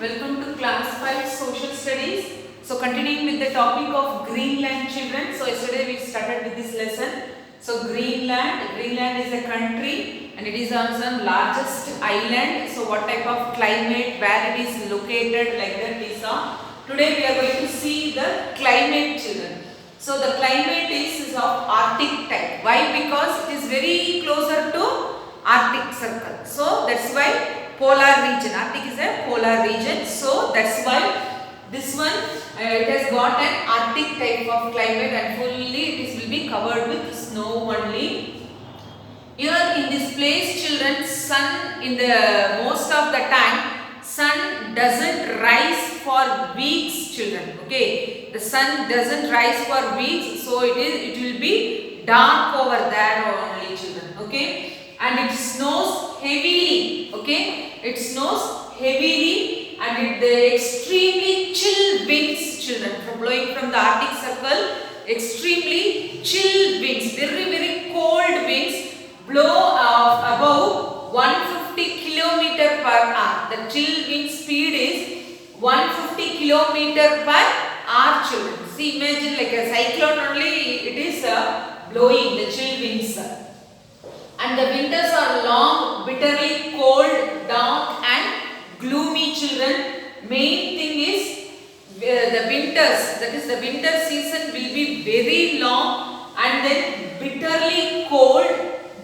welcome to class 5 social studies. So continuing with the topic of Greenland children. So yesterday we started with this lesson. So Greenland is a country and it is also the largest island. So what type of climate, where it is located, like that we saw. Today we are going to see the climate children. So the climate is of Arctic type. Why? Because it is very closer to Arctic circle. So that's why polar region. Arctic is a polar region. So that's why this one it has got an Arctic type of climate and fully it will be covered with snow only. Here in this place children, sun in the most of the time sun doesn't rise for weeks children. Okay, the sun doesn't rise for weeks, so it will be dark over there only children. Okay, and it snows heavily. Okay, it snows heavily and the extremely chill winds children from blowing from the Arctic circle. Extremely chill winds, very cold winds blow above 150 km per hour. The chill wind speed is 150 km per hour children. See, imagine like a cyclone only it is blowing the chill winds. And the winters are long, bitterly cold, dark and gloomy children. Main thing is the winters, that is the winter season will be very long and then bitterly cold,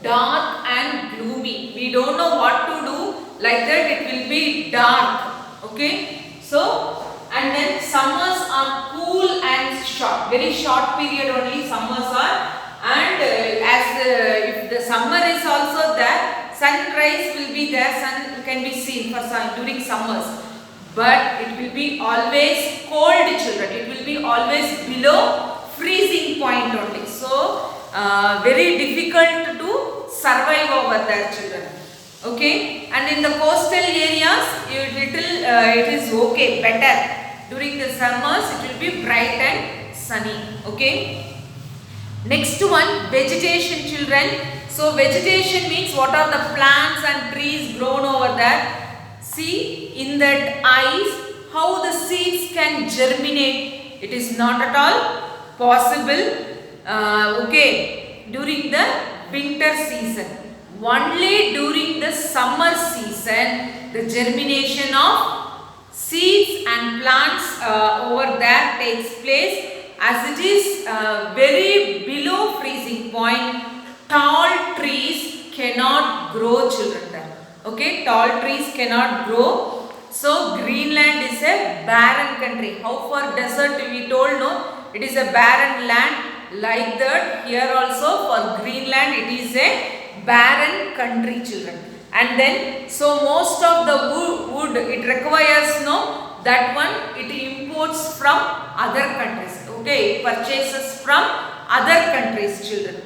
dark and gloomy. We don't know what to do, like that it will be dark. Okay, so and then summers are cool and short, very short period only summers are. And if the summer is also there, sunrise will be there, sun can be seen for during summers, but it will be always cold children, it will be always below freezing point only. So very difficult to survive over there children. Okay, and in the coastal areas it is okay, better. During the summers it will be bright and sunny. Okay. Next one, vegetation children. So vegetation means what are the plants and trees grown over there. See in that ice how the seeds can germinate. It is not at all possible. Okay, during the winter season. Only during the summer season the germination of seeds and plants over there takes place. As it is very below freezing point, tall trees cannot grow children there. Okay, tall trees cannot grow. So Greenland is a barren country. How far desert we told, no? It is a barren land. Like that here also for Greenland it is a barren country children. And then so most of the wood it requires, no, that one it imports from other countries. Okay, it purchases from other countries children.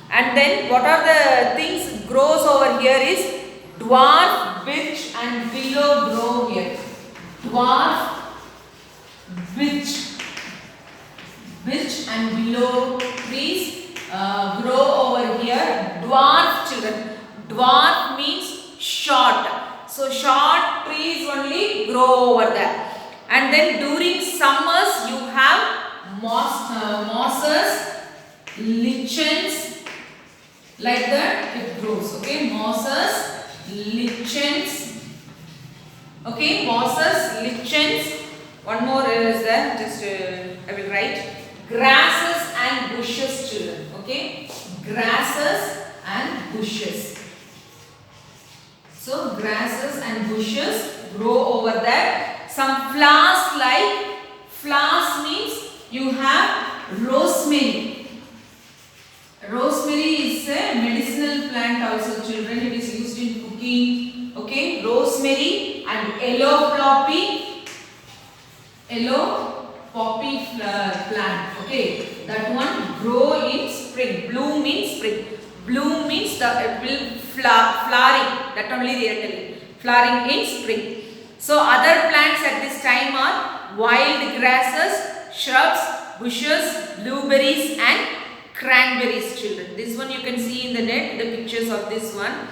And then what are the things grows over here is dwarf, birch and willow grow here. Dwarf, birch and willow trees grow over here. Dwarf children. Dwarf means short. So short trees only grow over there. And then during summers you have mosses, lichens, like that it grows. Okay, mosses, lichens. Okay, mosses, lichens. One more is there. Just I will write grasses and bushes, children. Okay, grasses and bushes. So grasses and bushes grow over there. Some flowers, like flowers means you have rosemary. Rosemary is a medicinal plant also children. It is used in cooking. Okay, rosemary and yellow poppy plant. Okay, that one grow in spring. Bloom in spring. Bloom means the it will flowering. That only they are telling. Flowering in spring. So other plants at this time are wild grasses, shrubs, bushes, blueberries and cranberries children. This one you can see in the net, the pictures of this one.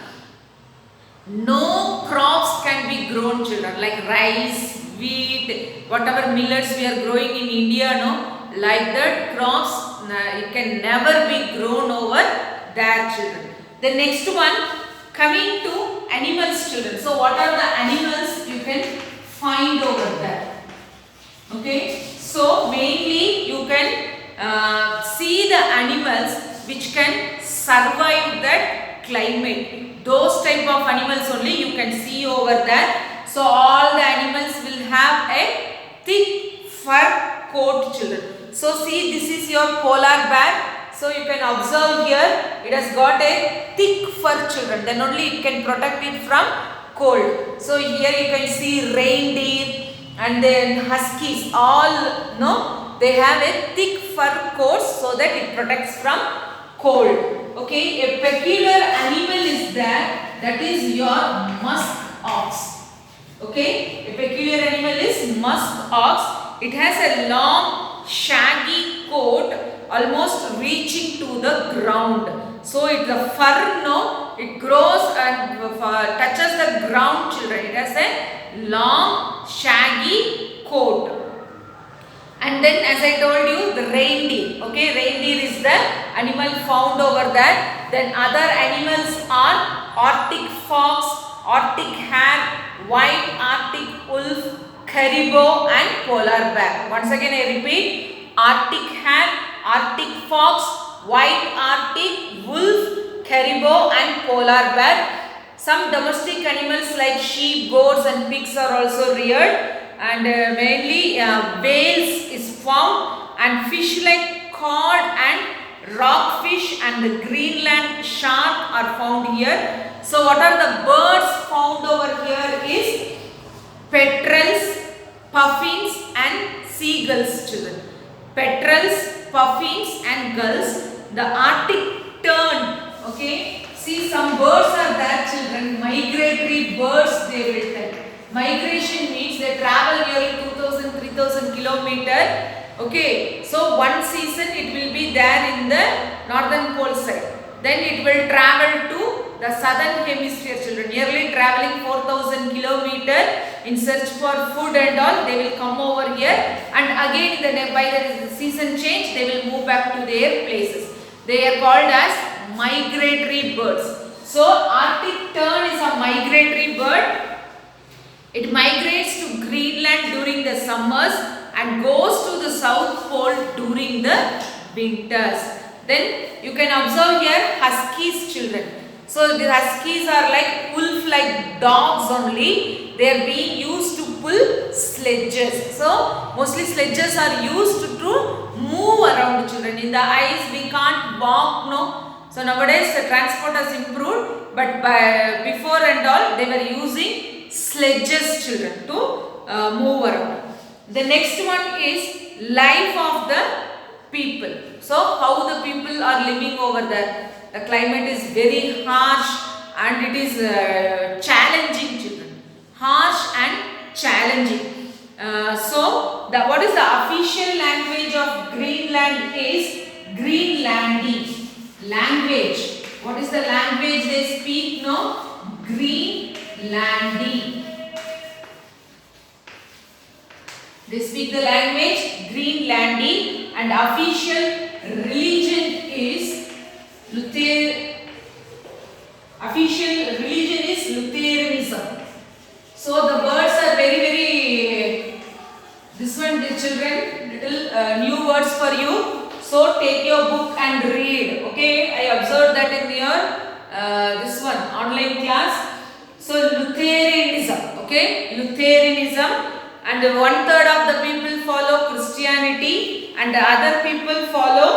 No crops can be grown children like rice, wheat, whatever millets we are growing in India, no, like that crops it can never be grown over there, children. The next one, coming to animals, children. So what are the animals you can find over there? Okay, so mainly you can see the animals which can survive that climate. Those type of animals only you can see over there. So all the animals will have a thick fur coat, children. So see, this is your polar bear. So you can observe here, it has got a thick fur, children. Then only it can protect it from cold. So here you can see reindeer and then huskies. All they have a thick fur coat so that it protects from cold. Okay, a peculiar animal is there, that is your musk ox. Okay, a peculiar animal is musk ox. It has a long shaggy coat almost reaching to the ground. So the fur it grows and touches the ground, children. It has a long shaggy coat. And then as I told you, the reindeer. Okay, reindeer is the animal found over there. Then other animals are Arctic fox, Arctic hare, white Arctic wolf, caribou and polar bear. Once again I repeat, Arctic hare, Arctic fox, white Arctic wolf, caribou and polar bear. Some domestic animals like sheep, goats and pigs are also reared. And mainly whales is found, and fish like cod and rockfish and the Greenland shark are found here. So what are the birds found over here is petrels, puffins and seagulls, children. Petrels, puffins and gulls. The Arctic tern. Okay, see some birds are there, children. Migratory birds they will tell. Migration means they travel nearly 2000-3000 kilometers. Okay, so one season it will be there in the northern pole side. Then it will travel to the southern hemisphere, children. Nearly traveling 4000 kilometers in search for food and all. They will come over here, and again by the season change they will move back to their places. They are called as migratory birds. So Arctic tern is a migratory bird. It migrates to Greenland during the summers and goes to the South Pole during the winters. Then you can observe here huskies, children. So the huskies are like wolf-like dogs only. They are being used to pull sledges. So mostly sledges are used to move around, children. In the ice we can't walk, no. So nowadays the transport has improved, but before and all they were using sledges, children, to move around. The next one is life of the people. So how the people are living over there. The climate is very harsh and it is challenging, children. Harsh and challenging. So what is the official language of Greenland is Greenlandic language. What is the language they speak now? Greenlandic. They speak the language Greenlandic, and official religion is Lutheranism. So the words are very this one, the children, little new words for you. So take your book and read. Okay, I observed that in your this one online class. So Lutheranism. Okay, Lutheranism. And 1/3 of the people follow Christianity and the other people follow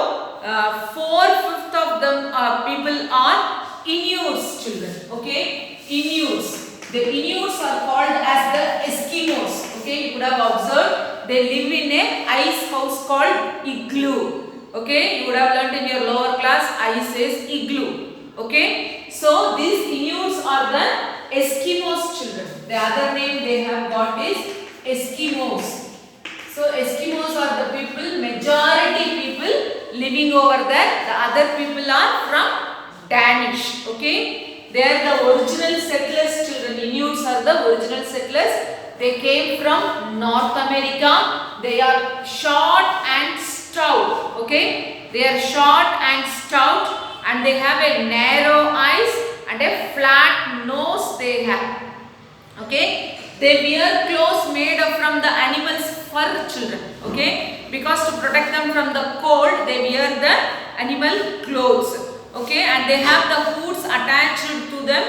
4/5 of them people are Inuits, children. Okay, Inuits. The Inuits are called as the Eskimos. Okay, you could have observed they live in a ice house called igloo. Okay, you would have learnt in your lower class ice is igloo. Okay, so these Inuits are the Eskimos, children. The other name they have got is Eskimos. So Eskimos are the people, majority people living over there. The other people are from Danish. Okay, they are the original settlers, children. Inuits are the original settlers. They came from North America. They are short and stout. Okay, they are short and stout, and they have a narrow eyes and a flat nose. They have. Okay, they wear clothes made from the animal's fur, children. Okay, because to protect them from the cold, they wear the animal clothes. Okay, and they have the hoods attached to them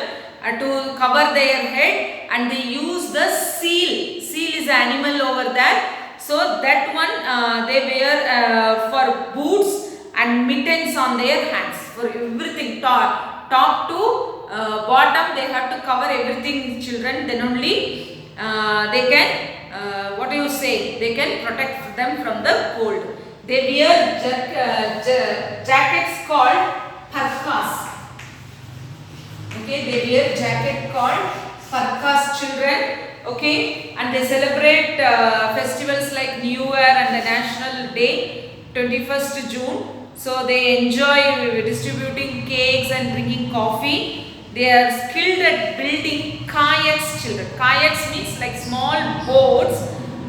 to cover their head, and they use the seal. Seal is an animal over there. So that one they wear for boots and mittens on their hands. For everything, top to bottom, they have to cover everything, children. Then only they can, what do you say? They can protect them from the cold. They wear jackets called parkas. Okay, they wear jacket called parkas, children. Okay, and they celebrate festivals like New Year and the National Day, 21st June. So they enjoy distributing cakes and drinking coffee. They are skilled at building kayaks, children. Kayaks means like small boats.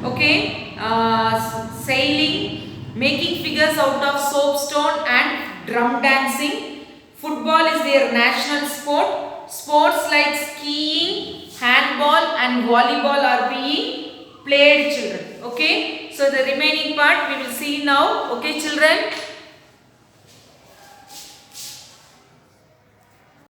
Okay, sailing, making figures out of soapstone and drum dancing. Football is their national sport. Sports like skiing, handball and volleyball are being played, children. Okay, so the remaining part we will see now. Okay, children.